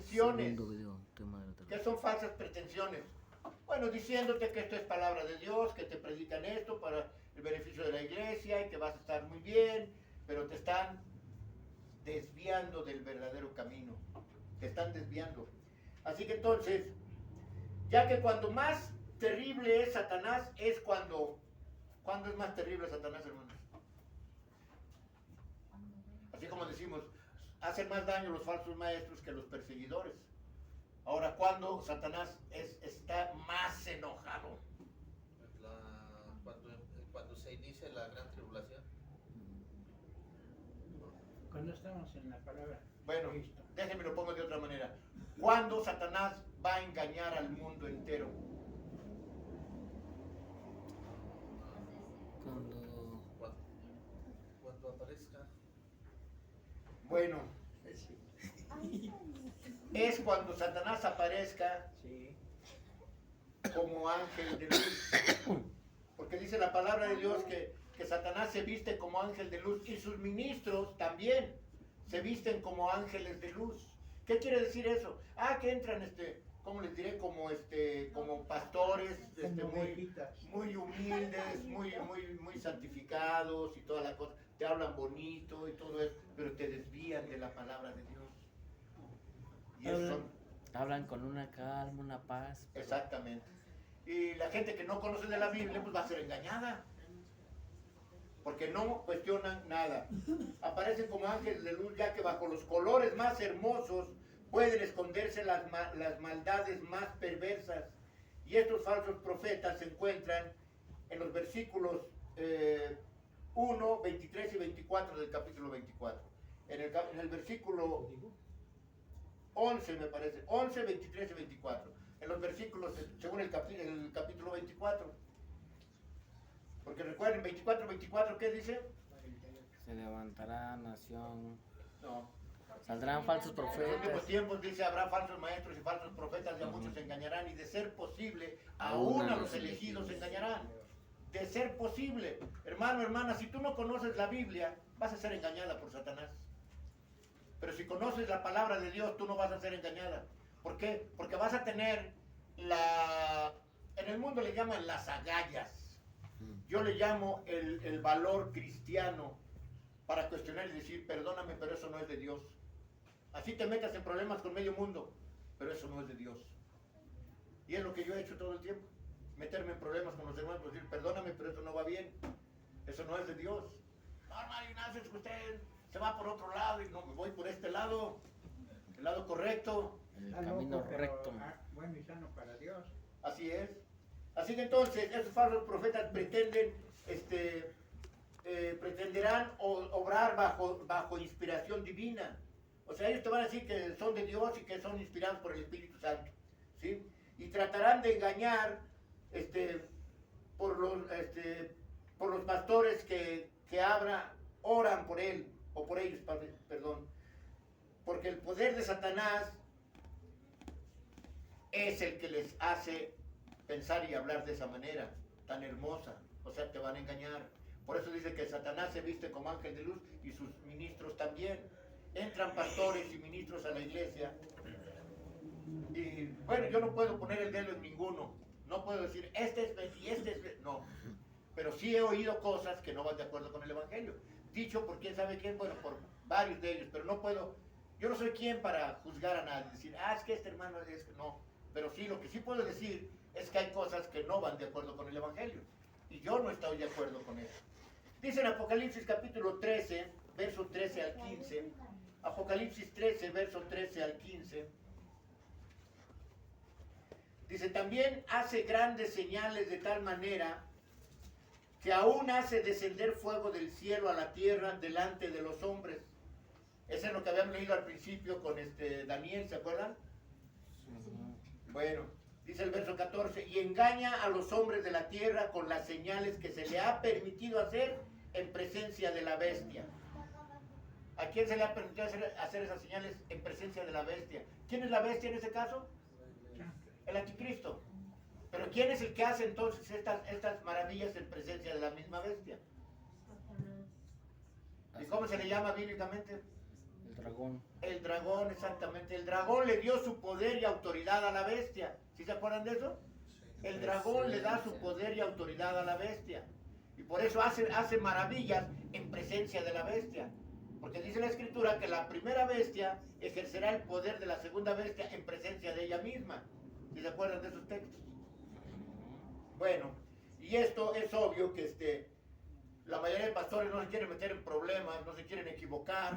pretensiones. ¿Qué son falsas pretensiones? Bueno, diciéndote que esto es palabra de Dios, que te predican esto para el beneficio de la iglesia y que vas a estar muy bien, pero te están desviando del verdadero camino. Te están desviando. Así que entonces, ya que cuando más terrible es Satanás, es cuando es más terrible Satanás, hermanos. Así como decimos, hacen más daño los falsos maestros que los perseguidores. Ahora, ¿cuándo Satanás está más enojado? Cuando se inicia la gran tribulación. Cuando estamos en la palabra. Bueno, déjenme lo pongo de otra manera. ¿Cuándo Satanás va a engañar al mundo entero? Cuando aparezca. Bueno, es cuando Satanás aparezca como ángel de luz. Porque dice la palabra de Dios que Satanás se viste como ángel de luz y sus ministros también se visten como ángeles de luz. ¿Qué quiere decir eso? Que entran, ¿cómo les diré? Como pastores, muy humildes, muy santificados y toda la cosa. Te hablan bonito y todo eso, pero te desvían de la palabra de Dios. Y hablan con una calma, una paz. Exactamente. Y la gente que no conoce de la Biblia, pues va a ser engañada. Porque no cuestionan nada. Aparecen como ángeles de luz, ya que bajo los colores más hermosos pueden esconderse las maldades más perversas. Y estos falsos profetas se encuentran en los versículos 1, 23 y 24 del capítulo 24. En el versículo 11, me parece, 11, 23 y 24. En los versículos, según el capítulo 24. Porque recuerden, 24, ¿qué dice? Se levantará nación. No. Saldrán falsos En los profetas. últimos tiempos dice, habrá falsos maestros y falsos profetas y a muchos se engañarán y de ser posible, aún a los elegidos engañarán. De ser posible. Hermano, hermana, si tú no conoces la Biblia, vas a ser engañada por Satanás. Pero si conoces la palabra de Dios, tú no vas a ser engañada. ¿Por qué? Porque vas a tener en el mundo le llaman las agallas. Yo le llamo el valor cristiano para cuestionar y decir, perdóname, pero eso no es de Dios. Así te metas en problemas con medio mundo, pero eso no es de Dios. Y es lo que yo he hecho todo el tiempo. Meterme en problemas con los hermanos, decir, perdóname, pero eso no va bien. Eso no es de Dios. No, hermano Ignacio, es que usted se va por otro lado y no, me voy por este lado, el lado correcto. El camino recto. Bueno y sano para Dios. Así es. Así que entonces, esos falsos profetas pretenderán obrar bajo inspiración divina. O sea, ellos te van a decir que son de Dios y que son inspirados por el Espíritu Santo, ¿sí? Y tratarán de engañar por los pastores que oran por él, o por ellos, perdón. Porque el poder de Satanás es el que les hace pensar y hablar de esa manera tan hermosa. O sea, te van a engañar. Por eso dice que Satanás se viste como ángel de luz y sus ministros también. Entran pastores y ministros a la iglesia. Y bueno, yo no puedo poner el dedo en ninguno. No puedo decir, este es... No. Pero sí he oído cosas que no van de acuerdo con el Evangelio. Dicho por quién sabe quién, bueno, por varios de ellos. Pero no puedo... Yo no soy quien para juzgar a nadie. Decir, es que este hermano es que no. Pero sí, lo que sí puedo decir es que hay cosas que no van de acuerdo con el Evangelio. Y yo no estoy de acuerdo con eso. Dice en Apocalipsis capítulo 13, verso 13 al 15. Apocalipsis 13, verso 13 al 15. Dice, también hace grandes señales de tal manera que aún hace descender fuego del cielo a la tierra delante de los hombres. Eso es lo que habíamos leído al principio con Daniel, ¿se acuerdan? Bueno, dice el verso 14, y engaña a los hombres de la tierra con las señales que se le ha permitido hacer en presencia de la bestia. ¿A quién se le ha permitido hacer esas señales en presencia de la bestia? ¿Quién es la bestia en ese caso? El anticristo. Pero ¿quién es el que hace entonces estas maravillas en presencia de la misma bestia? ¿Y cómo se le llama bíblicamente? El dragón. El dragón, exactamente. El dragón le dio su poder y autoridad a la bestia. ¿Sí se acuerdan de eso? El dragón le da su poder y autoridad a la bestia. Y por eso hace maravillas en presencia de la bestia. Porque dice la escritura que la primera bestia ejercerá el poder de la segunda bestia en presencia de ella misma. ¿Sí se acuerdan de esos textos? Bueno, y esto es obvio que la mayoría de pastores no se quieren meter en problemas, no se quieren equivocar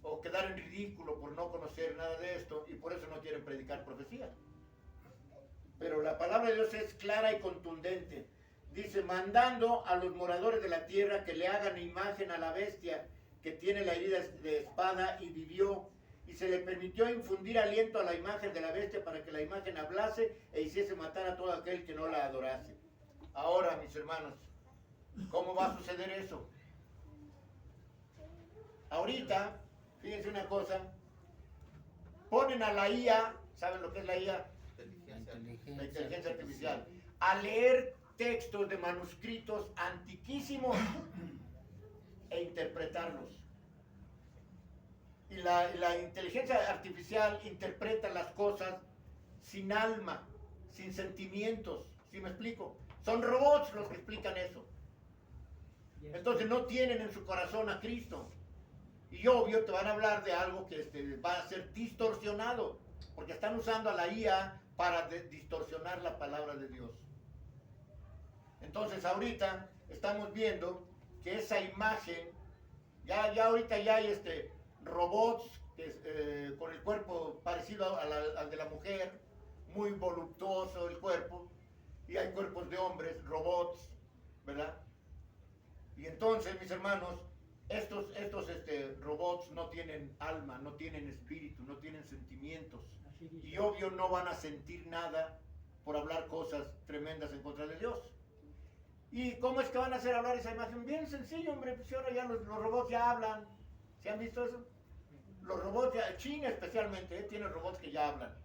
o quedar en ridículo por no conocer nada de esto y por eso no quieren predicar profecía. Pero la palabra de Dios es clara y contundente. Dice, mandando a los moradores de la tierra que le hagan imagen a la bestia que tiene la herida de espada y vivió, y se le permitió infundir aliento a la imagen de la bestia para que la imagen hablase e hiciese matar a todo aquel que no la adorase. Ahora, mis hermanos, ¿cómo va a suceder eso? Ahorita, fíjense una cosa, ponen a la IA, ¿saben lo que es la IA? La inteligencia artificial, a leer textos de manuscritos antiquísimos e interpretarlos. Y la inteligencia artificial interpreta las cosas sin alma, sin sentimientos. ¿Sí me explico? Son robots los que explican eso. Entonces no tienen en su corazón a Cristo. Y obvio te van a hablar de algo que va a ser distorsionado, porque están usando a la IA para distorsionar la palabra de Dios. Entonces ahorita estamos viendo que esa imagen, ya ahorita ya hay robots con el cuerpo parecido al de la mujer, muy voluptuoso el cuerpo, y hay cuerpos de hombres, robots, ¿verdad? Y entonces, mis hermanos, estos robots no tienen alma, no tienen espíritu, no tienen sentimientos, y obvio no van a sentir nada por hablar cosas tremendas en contra de Dios. ¿Y cómo es que van a hacer hablar esa imagen? Bien sencillo, hombre, pues ahora ya los robots ya hablan. ¿Se han visto eso? Los robots, China especialmente, tiene robots que ya hablan.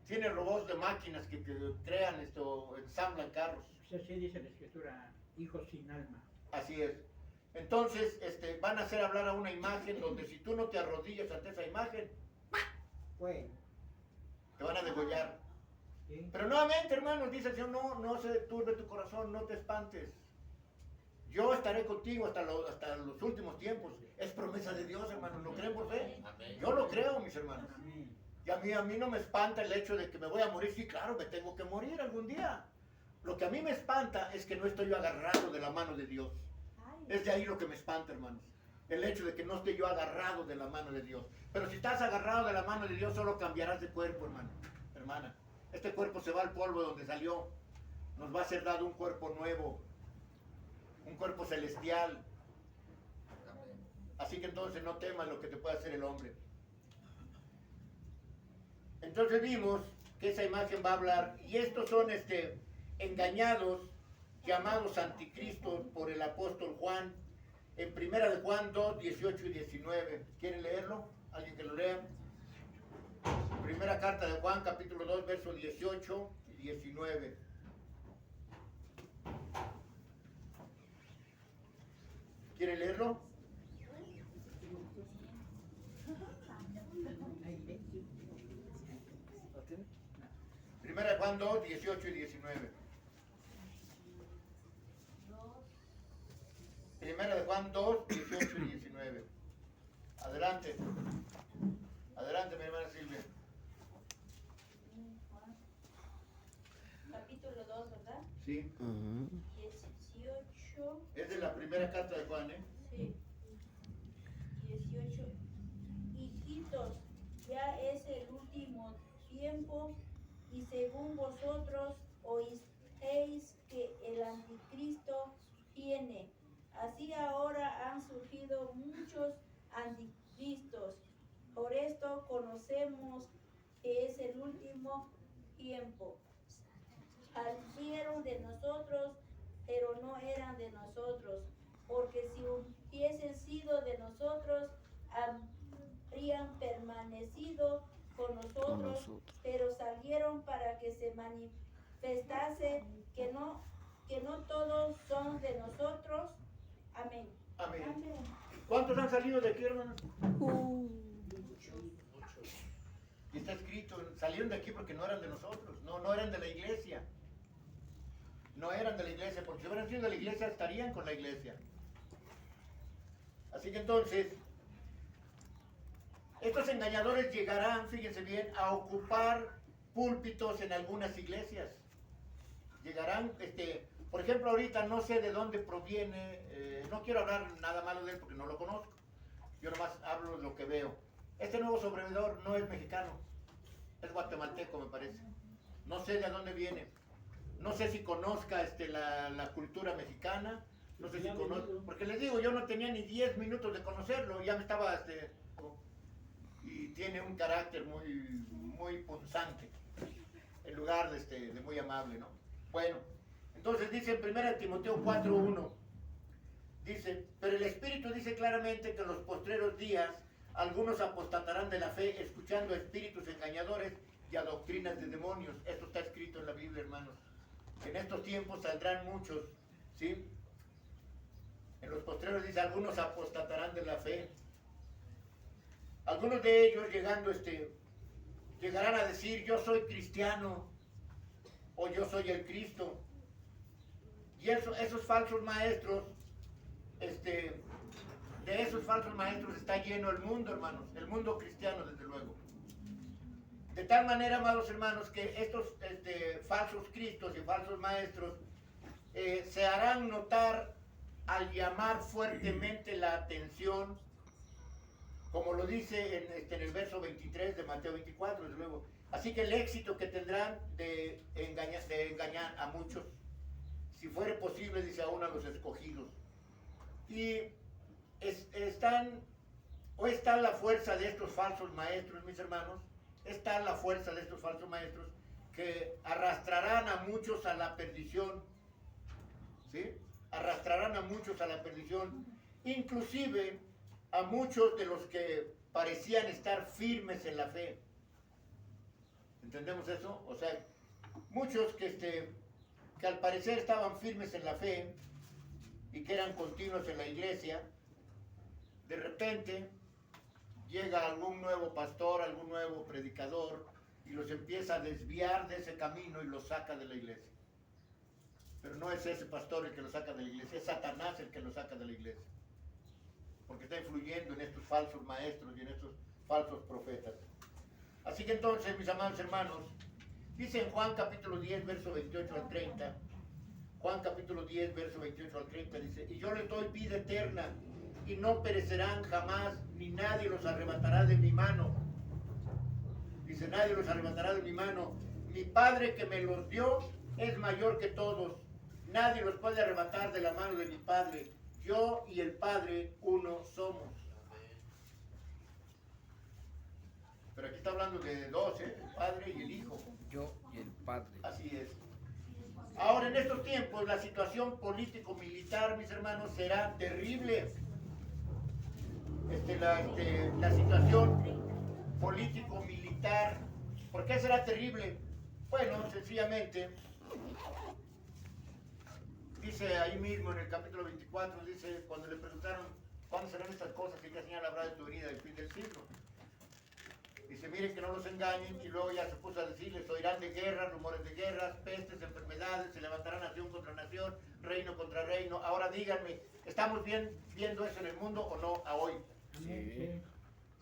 Tiene robots de máquinas que crean ensamblan carros. Así dice la escritura, hijos sin alma. Así es. Entonces, van a hacer hablar a una imagen donde si tú no te arrodillas ante esa imagen, Bueno, te van a degollar. ¿sí? Pero nuevamente, hermanos, dice el Señor, no se turbe tu corazón, no te espantes. Yo estaré contigo hasta los últimos tiempos. Es promesa de Dios, hermanos. ¿Lo creen por fe? Amén. Yo lo creo, mis hermanos. Amén. Y a mí no me espanta el hecho de que me voy a morir. Sí, claro, me tengo que morir algún día. Lo que a mí me espanta es que no estoy yo agarrado de la mano de Dios. Es de ahí lo que me espanta, hermanos. El hecho de que no esté yo agarrado de la mano de Dios. Pero si estás agarrado de la mano de Dios, solo cambiarás de cuerpo, hermano. Hermana, este cuerpo se va al polvo donde salió. Nos va a ser dado un cuerpo nuevo. Un cuerpo celestial. Amén. Así que entonces no temas lo que te puede hacer el hombre. Entonces vimos que esa imagen va a hablar. Y estos son engañados, llamados anticristos por el apóstol Juan. En 1 de Juan 2, 18 y 19. ¿Quieren leerlo? ¿Alguien que lo lea? Primera carta de Juan, capítulo 2, versos 18 y 19. ¿Quieren leerlo? Primera de Juan 2, 18 y 19. Primera de Juan 2, 18 y 19. Adelante. Adelante, mi hermana Silvia. Capítulo 2, ¿verdad? Sí. 18. Es de la primera carta de Juan, ¿eh? Sí. 18. Hijitos, ya es el último tiempo, y según vosotros oísteis que el anticristo viene. Así ahora han surgido muchos anticristos. Por esto conocemos que es el último tiempo. Salieron de nosotros, pero no eran de nosotros, porque si hubiesen sido de nosotros, habrían permanecido con nosotros, pero salieron para que se manifestase que no todos son de nosotros. Amén. Amén. Amén. ¿Cuántos han salido de aquí, hermanos? Y está escrito, salieron de aquí porque no eran de nosotros, no eran de la iglesia. No eran de la iglesia, porque si hubieran sido de la iglesia estarían con la iglesia. Así que entonces, estos engañadores llegarán, fíjense bien, a ocupar púlpitos en algunas iglesias. Llegarán, por ejemplo, ahorita no sé de dónde proviene, no quiero hablar nada malo de él porque no lo conozco. Yo nomás hablo de lo que veo. Este nuevo sobrevenidor no es mexicano, es guatemalteco, me parece. No sé de dónde viene. No sé si conozca la cultura mexicana. No sé si conozca. Porque les digo, yo no tenía ni 10 minutos de conocerlo. Ya me estaba. Y tiene un carácter muy, muy punzante. En lugar de muy amable, ¿no? Bueno, entonces dice en 1 Timoteo 4:1. Dice: pero el Espíritu dice claramente que en los postreros días algunos apostatarán de la fe, escuchando a espíritus engañadores y a doctrinas de demonios. Esto está escrito en la Biblia, hermanos. En estos tiempos saldrán muchos, ¿sí? En los postreros dice, algunos apostatarán de la fe. Algunos de ellos llegarán a decir, yo soy cristiano, o yo soy el Cristo. Y esos falsos maestros, de esos falsos maestros está lleno el mundo, hermanos, el mundo cristiano, desde luego. De tal manera, amados hermanos, que estos falsos cristos y falsos maestros se harán notar al llamar fuertemente la atención, como lo dice en el verso 23 de Mateo 24, desde luego. Así que el éxito que tendrán de engañar a muchos, si fuere posible, dice, aún a los escogidos. Y está la fuerza de estos falsos maestros, mis hermanos, está la fuerza de estos falsos maestros que arrastrarán a muchos a la perdición, ¿sí? Arrastrarán a muchos a la perdición, inclusive a muchos de los que parecían estar firmes en la fe. ¿Entendemos eso? O sea, muchos que al parecer estaban firmes en la fe y que eran continuos en la iglesia, de repente llega algún nuevo pastor, algún nuevo predicador y los empieza a desviar de ese camino y los saca de la iglesia. Pero no es ese pastor el que lo saca de la iglesia, es Satanás el que lo saca de la iglesia. Porque está influyendo en estos falsos maestros y en estos falsos profetas. Así que entonces, mis amados hermanos, dice en Juan capítulo 10, verso 28 al 30, Juan capítulo 10, verso 28 al 30, dice, y yo les doy vida eterna, y no perecerán jamás, ni nadie los arrebatará de mi mano. Dice, nadie los arrebatará de mi mano. Mi Padre que me los dio es mayor que todos. Nadie los puede arrebatar de la mano de mi Padre. Yo y el Padre uno somos. Pero aquí está hablando de dos, el Padre y el Hijo. Yo y el Padre. Así es. Ahora, en estos tiempos, la situación político-militar, mis hermanos, será terrible. La situación político-militar, ¿por qué será terrible? Bueno, sencillamente, dice ahí mismo en el capítulo 24, dice, cuando le preguntaron, ¿cuándo serán estas cosas y qué señal habrá de tu venida del fin del siglo? Dice, miren que no los engañen, y luego ya se puso a decirles, oirán de guerras, rumores de guerras, pestes, enfermedades, se levantará nación contra nación, reino contra reino. Ahora díganme, ¿estamos viendo eso en el mundo o no a hoy? Sí.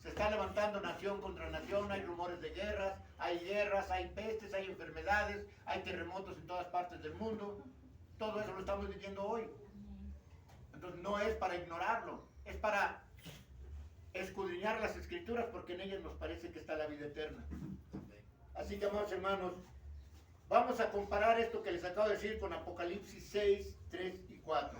Se está levantando nación contra nación, hay rumores de guerras, hay pestes, hay enfermedades, hay terremotos en todas partes del mundo. Todo eso lo estamos viviendo hoy. Entonces no es para ignorarlo, es para escudriñar las escrituras, porque en ellas nos parece que está la vida eterna. Así que, amados hermanos, vamos a comparar esto que les acabo de decir con Apocalipsis 6, 3 y 4.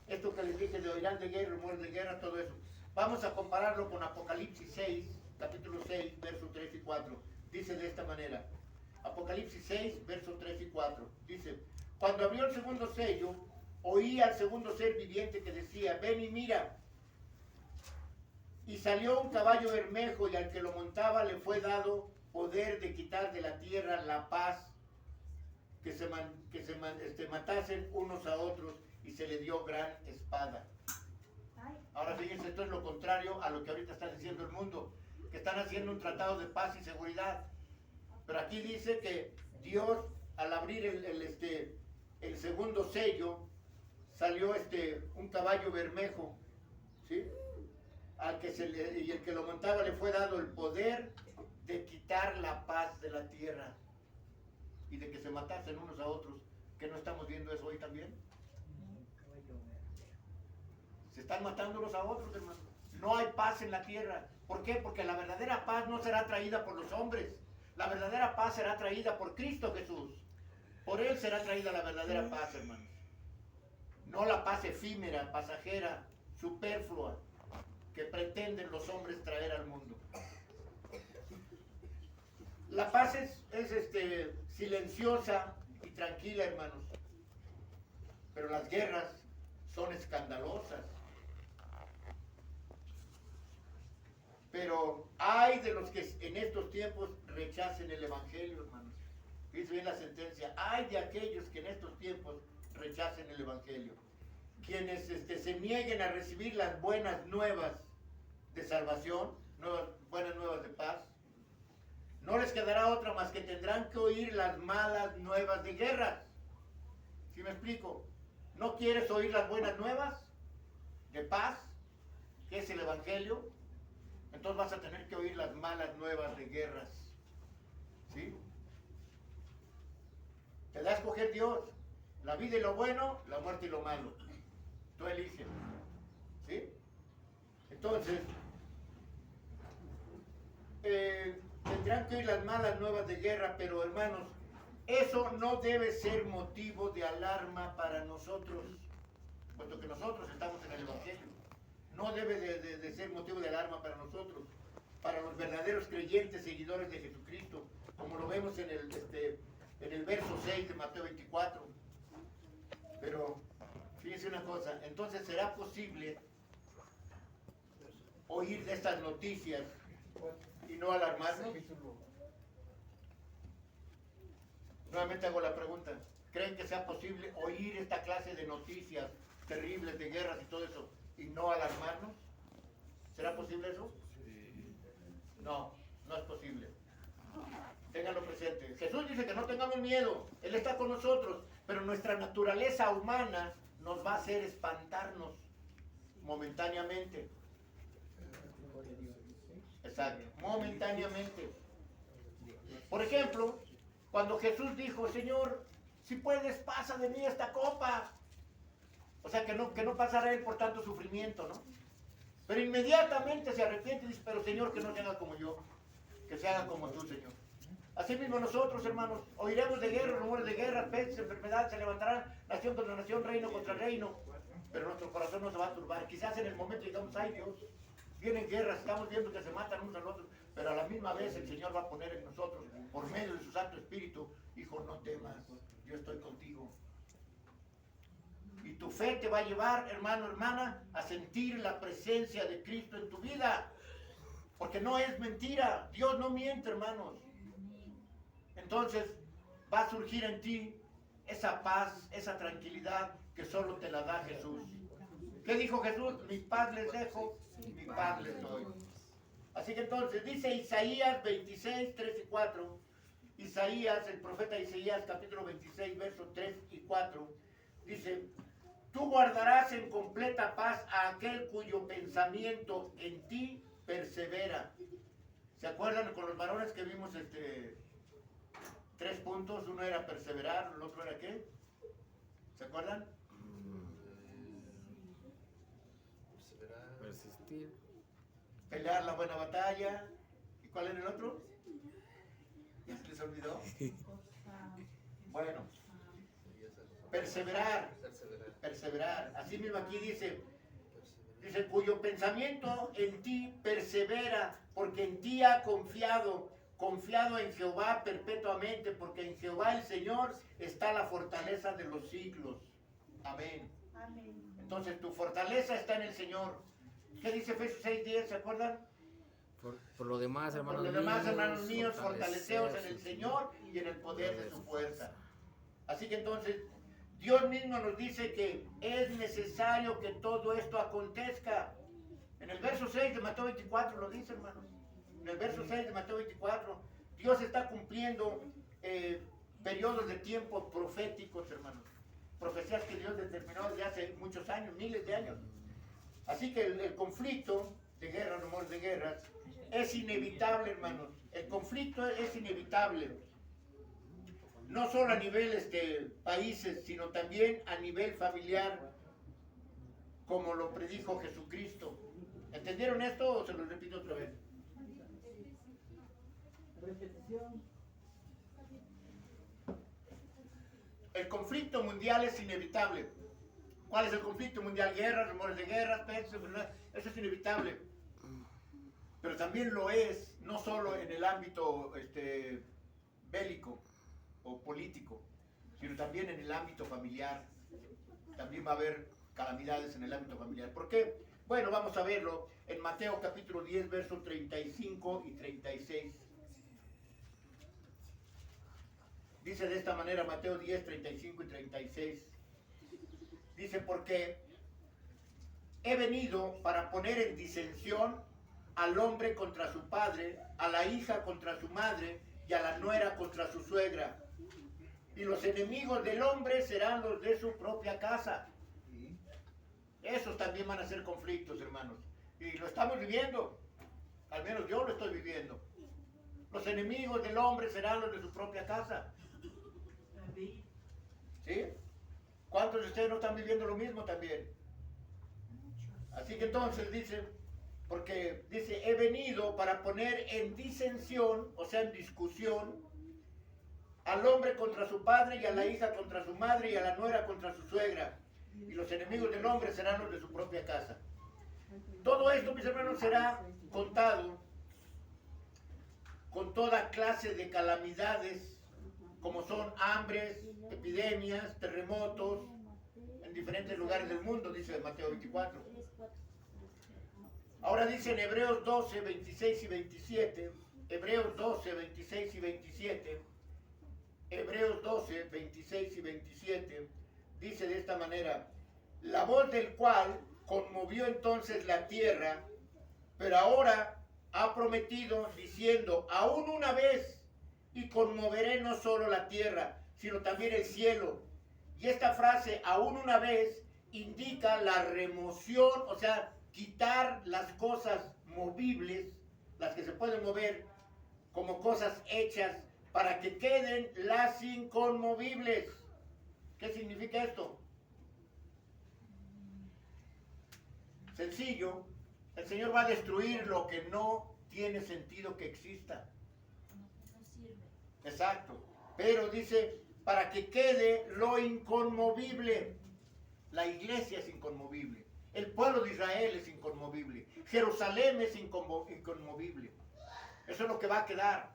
Esto que les dije de oirán de guerra, rumores de guerra, todo eso. Vamos a compararlo con Apocalipsis 6, capítulo 6, versos 3 y 4. Dice de esta manera, Apocalipsis 6, versos 3 y 4. Dice, cuando abrió el segundo sello, oí al segundo ser viviente que decía, ven y mira. Y salió un caballo bermejo, y al que lo montaba le fue dado poder de quitar de la tierra la paz, que se matasen unos a otros, y se le dio gran espada. Ahora fíjense, esto es lo contrario a lo que ahorita está diciendo el mundo. que están haciendo un tratado de paz y seguridad. Pero aquí dice que Dios, al abrir el segundo sello, salió un caballo bermejo, ¿sí? Y el que lo montaba le fue dado el poder de quitar la paz de la tierra y de que se matasen unos a otros. ¿Que no estamos viendo eso hoy también? Se están matando unos a otros, hermano. No hay paz en la tierra. ¿Por qué? Porque la verdadera paz no será traída por los hombres. La verdadera paz será traída por Cristo Jesús. Por Él será traída la verdadera paz, hermanos. No la paz efímera, pasajera, superflua, que pretenden los hombres traer al mundo. La paz es silenciosa y tranquila, hermanos. Pero las guerras son escandalosas. Pero hay de los que en estos tiempos rechacen el Evangelio, hermanos. Dice bien la sentencia, hay de aquellos que en estos tiempos rechacen el Evangelio. Quienes se nieguen a recibir las buenas nuevas de salvación, buenas nuevas de paz, no les quedará otra más que tendrán que oír las malas nuevas de guerras. ¿Sí me explico? ¿No quieres oír las buenas nuevas de paz, que es el Evangelio? Entonces vas a tener que oír las malas nuevas de guerras. ¿Sí? Te da a escoger Dios. La vida y lo bueno, la muerte y lo malo. Tú eliges. ¿Sí? Entonces, tendrán que oír las malas nuevas de guerra, pero hermanos, eso no debe ser motivo de alarma para nosotros, puesto que nosotros estamos en el Evangelio. No debe de ser motivo de alarma para nosotros, para los verdaderos creyentes, seguidores de Jesucristo, como lo vemos en el verso 6 de Mateo 24. Pero, fíjense una cosa, entonces será posible oír de estas noticias y no alarmarnos. Nuevamente hago la pregunta, ¿creen que sea posible oír esta clase de noticias terribles de guerras y todo eso y no alarmarnos? ¿Será posible eso? No, no es posible. Ténganlo presente. Jesús dice que no tengamos miedo, Él está con nosotros, pero nuestra naturaleza humana nos va a hacer espantarnos momentáneamente. Exacto, momentáneamente. Por ejemplo, cuando Jesús dijo, Señor, si puedes, pasa de mí esta copa. O sea, que no pasará Él por tanto sufrimiento, ¿no? Pero inmediatamente se arrepiente y dice, pero Señor, que no se haga como yo, que se haga como tú, Señor. Así mismo nosotros, hermanos, oiremos de guerra, rumores de guerra, pestes, enfermedades, se levantarán nación contra nación, reino contra reino, pero nuestro corazón no se va a turbar. Quizás en el momento digamos, ay Dios, vienen guerras, estamos viendo que se matan unos a los otros, pero a la misma vez el Señor va a poner en nosotros, por medio de su Santo Espíritu, hijo, no temas, yo estoy contigo. Y tu fe te va a llevar, hermano, hermana, a sentir la presencia de Cristo en tu vida. Porque no es mentira. Dios no miente, hermanos. Entonces va a surgir en ti esa paz, esa tranquilidad que solo te la da Jesús. ¿Qué dijo Jesús? Mi paz les dejo, mi paz les doy. Así que entonces dice Isaías 26, 3 y 4. Isaías, el profeta Isaías, capítulo 26, versos 3 y 4. Dice, tú guardarás en completa paz a aquel cuyo pensamiento en ti persevera. ¿Se acuerdan con los varones que vimos 3 puntos? Uno era perseverar, el otro era ¿qué? ¿Se acuerdan? Persistir. Pelear la buena batalla. ¿Y cuál era el otro? ¿Ya se les olvidó? Bueno, perseverar. Así mismo aquí dice, cuyo pensamiento en ti persevera, porque en ti ha confiado en Jehová perpetuamente, porque en Jehová el Señor está la fortaleza de los siglos. Amén. Amén. Entonces tu fortaleza está en el Señor. ¿Qué dice Efesios 6:10? ¿Se acuerdan? Por lo demás, hermanos míos. Por lo demás, hermanos míos, fortaleceos en el Señor y en el poder de su fuerza. Así que entonces, Dios mismo nos dice que es necesario que todo esto acontezca. En el verso 6 de Mateo 24 lo dice, hermanos. En el verso 6 de Mateo 24, Dios está cumpliendo periodos de tiempo proféticos, hermanos. Profecías que Dios determinó desde hace muchos años, miles de años. Así que el conflicto de guerra, rumores de guerras, es inevitable, hermanos. El conflicto es inevitable. No solo a nivel países, sino también a nivel familiar, como lo predijo Jesucristo. ¿Entendieron esto o se lo repito otra vez? Repetición. El conflicto mundial es inevitable. ¿Cuál es el conflicto mundial? Guerras, rumores de guerras, pestes, enfermedades. Eso es inevitable. Pero también lo es, no solo en el ámbito bélico o político, sino también en el ámbito familiar. También va a haber calamidades en el ámbito familiar. ¿Por qué? Bueno, vamos a verlo en Mateo capítulo 10, versos 35 y 36. Dice de esta manera Mateo 10, 35 y 36. Dice, porque he venido para poner en disensión al hombre contra su padre, a la hija contra su madre y a la nuera contra su suegra. Y los enemigos del hombre serán los de su propia casa. Esos también van a ser conflictos, hermanos. Y lo estamos viviendo. Al menos yo lo estoy viviendo. Los enemigos del hombre serán los de su propia casa. ¿Sí? ¿Cuántos de ustedes no están viviendo lo mismo también? Así que entonces dice, porque dice, he venido para poner en disensión, o sea, en discusión, al hombre contra su padre y a la hija contra su madre y a la nuera contra su suegra. Y los enemigos del hombre serán los de su propia casa. Todo esto, mis hermanos, será contado con toda clase de calamidades, como son hambres, epidemias, terremotos, en diferentes lugares del mundo, dice Mateo 24. Ahora dice en Hebreos 12, 26 y 27, Hebreos 12, 26 y 27, Hebreos 12, 26 y 27, dice de esta manera, la voz del cual conmovió entonces la tierra, pero ahora ha prometido diciendo, aún una vez, y conmoveré no solo la tierra, sino también el cielo. Y esta frase, aún una vez, indica la remoción, o sea, quitar las cosas movibles, las que se pueden mover, como cosas hechas, para que queden las inconmovibles. ¿Qué significa esto? Sencillo, el Señor va a destruir lo que no tiene sentido que exista. No sirve. Exacto. Pero dice, para que quede lo inconmovible. La iglesia es inconmovible. El pueblo de Israel es inconmovible. Jerusalén es inconmovible. Eso es lo que va a quedar.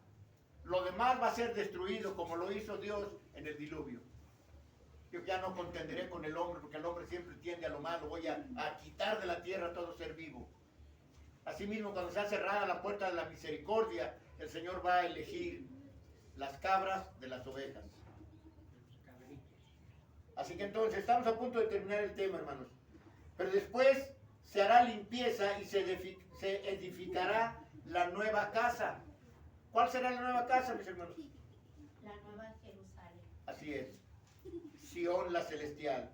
Lo demás va a ser destruido como lo hizo Dios en el diluvio. Yo ya no contenderé con el hombre, porque el hombre siempre tiende a lo malo. Voy a quitar de la tierra todo ser vivo. Asimismo, cuando sea cerrada la puerta de la misericordia, el Señor va a elegir las cabras de las ovejas. Así que entonces, estamos a punto de terminar el tema, hermanos. Pero después se hará limpieza y se edificará la nueva casa. ¿Cuál será la nueva casa, mis hermanos? La nueva Jerusalén. Así es. Sión la celestial.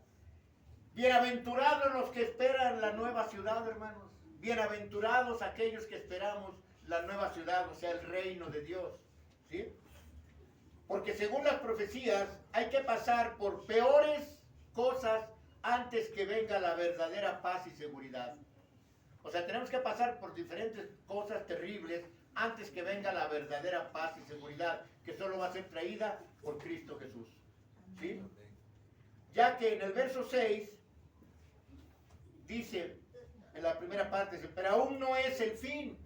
Bienaventurados los que esperan la nueva ciudad, hermanos. Bienaventurados aquellos que esperamos la nueva ciudad, o sea, el reino de Dios. ¿Sí? Porque según las profecías, hay que pasar por peores cosas antes que venga la verdadera paz y seguridad. O sea, tenemos que pasar por diferentes cosas terribles antes que venga la verdadera paz y seguridad, que solo va a ser traída por Cristo Jesús. ¿Sí? Ya que en el verso 6 dice, en la primera parte, dice, pero aún no es el fin.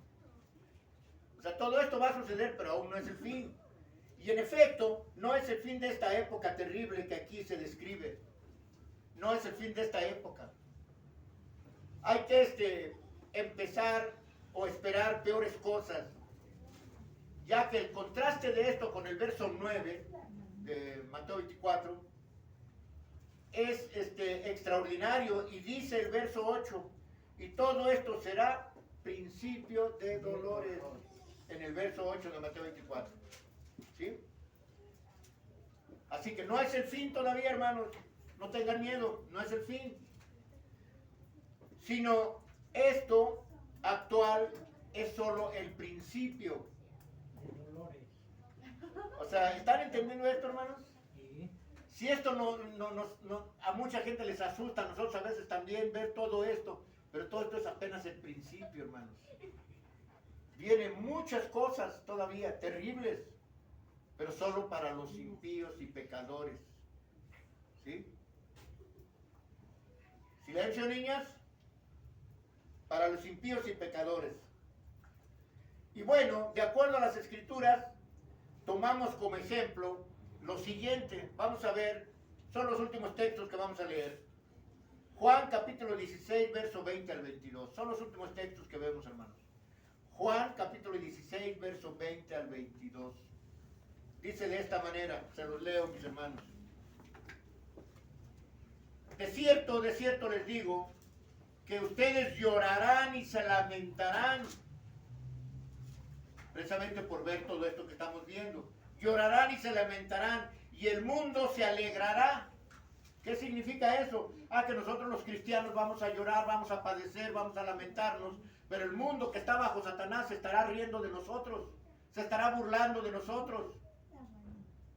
O sea, todo esto va a suceder, pero aún no es el fin. Y en efecto, no es el fin de esta época terrible que aquí se describe. No es el fin de esta época. Hay que empezar o esperar peores cosas, ya que el contraste de esto con el verso 9 de Mateo 24 es extraordinario, y dice el verso 8, y todo esto será principio de dolores. en el verso 8 de Mateo 24. ¿Sí? Así que no es el fin todavía, hermanos. No tengan miedo, no es el fin. Sino esto actual es solo el principio. De dolores. O sea, ¿están entendiendo esto, hermanos? Sí. Si esto a mucha gente les asusta, a nosotros a veces también ver todo esto, pero todo esto es apenas el principio, hermanos. Vienen muchas cosas todavía terribles, pero solo para los impíos y pecadores. ¿Sí? Silencio, niñas. Para los impíos y pecadores. Y bueno, de acuerdo a las Escrituras, tomamos como ejemplo lo siguiente. Vamos a ver, son los últimos textos que vamos a leer. Juan capítulo 16, verso 20 al 22. Son los últimos textos que vemos, hermanos. Juan capítulo 16, verso 20 al 22. Dice de esta manera, se los leo, mis hermanos. De cierto les digo, que ustedes llorarán y se lamentarán, precisamente por ver todo esto que estamos viendo. Llorarán y se lamentarán, y el mundo se alegrará. ¿Qué significa eso? Que nosotros los cristianos vamos a llorar, vamos a padecer, vamos a lamentarnos, pero el mundo que está bajo Satanás se estará riendo de nosotros, se estará burlando de nosotros.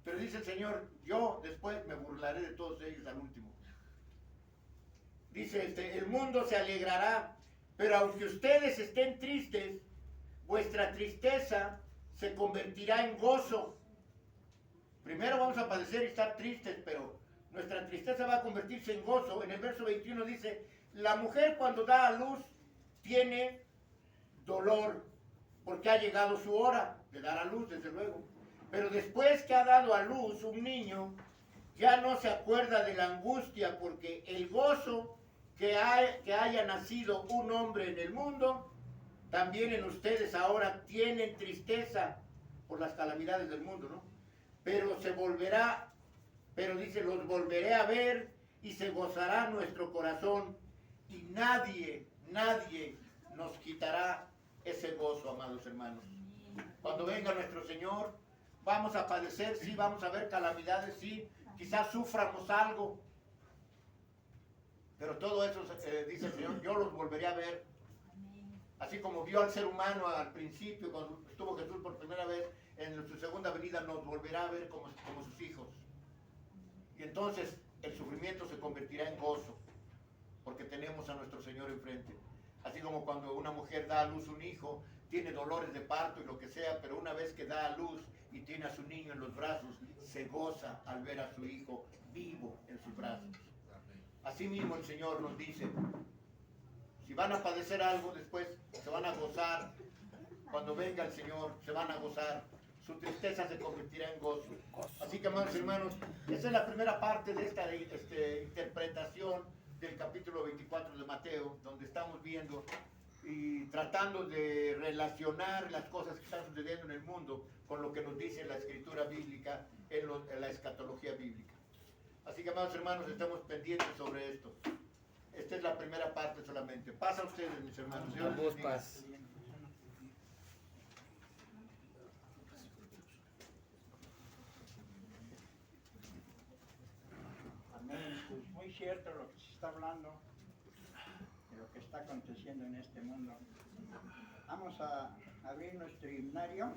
Pero dice el Señor, yo después me burlaré de todos ellos al último. Dice el mundo se alegrará, pero aunque ustedes estén tristes, vuestra tristeza se convertirá en gozo. Primero vamos a padecer y estar tristes, pero nuestra tristeza va a convertirse en gozo. En el verso 21 dice, la mujer cuando da a luz tiene dolor, porque ha llegado su hora de dar a luz, desde luego. Pero después que ha dado a luz un niño, ya no se acuerda de la angustia, porque el gozo que haya nacido un hombre en el mundo, también en ustedes ahora tienen tristeza por las calamidades del mundo, ¿no? Pero dice, los volveré a ver y se gozará nuestro corazón, y nadie nos quitará ese gozo, amados hermanos. Cuando venga nuestro Señor, vamos a padecer, sí, vamos a ver calamidades, sí, quizás suframos algo, pero todo eso, dice el Señor, yo los volveré a ver. Así como vio al ser humano al principio, cuando estuvo Jesús por primera vez, en su segunda venida nos volverá a ver como sus hijos. Y entonces el sufrimiento se convertirá en gozo, porque tenemos a nuestro Señor enfrente. Así como cuando una mujer da a luz un hijo, tiene dolores de parto y lo que sea, pero una vez que da a luz y tiene a su niño en los brazos, se goza al ver a su hijo vivo en sus brazos. Así mismo el Señor nos dice, si van a padecer algo después, se van a gozar. Cuando venga el Señor, se van a gozar. Su tristeza se convertirá en gozo. Así que, amados hermanos, esa es la primera parte de esta interpretación del capítulo 24 de Mateo, donde estamos viendo y tratando de relacionar las cosas que están sucediendo en el mundo con lo que nos dice la escritura bíblica en la escatología bíblica. Así que, amados hermanos, estamos pendientes sobre esto. Esta es la primera parte solamente. Pasa a ustedes, mis hermanos. Dios les bendiga. Paz. Amén. Pues muy cierto lo que se está hablando, de lo que está aconteciendo en este mundo. Vamos a abrir nuestro himnario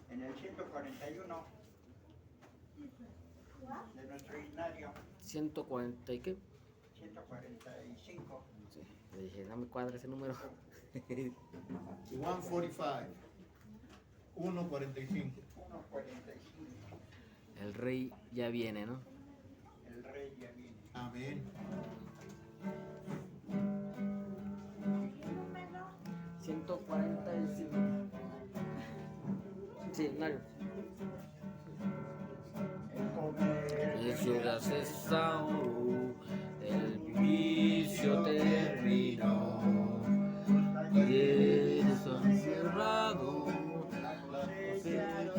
en el 141 de nuestro himnario. 140 y qué. 145. Sí, le dije, no me cuadra ese número. 145. 145. 145. El rey ya viene, ¿no? El rey ya viene. Amén. 145. Sí, Mario. Ciudad cesado, el vicio terminó, y eso han cerrado, la cosecha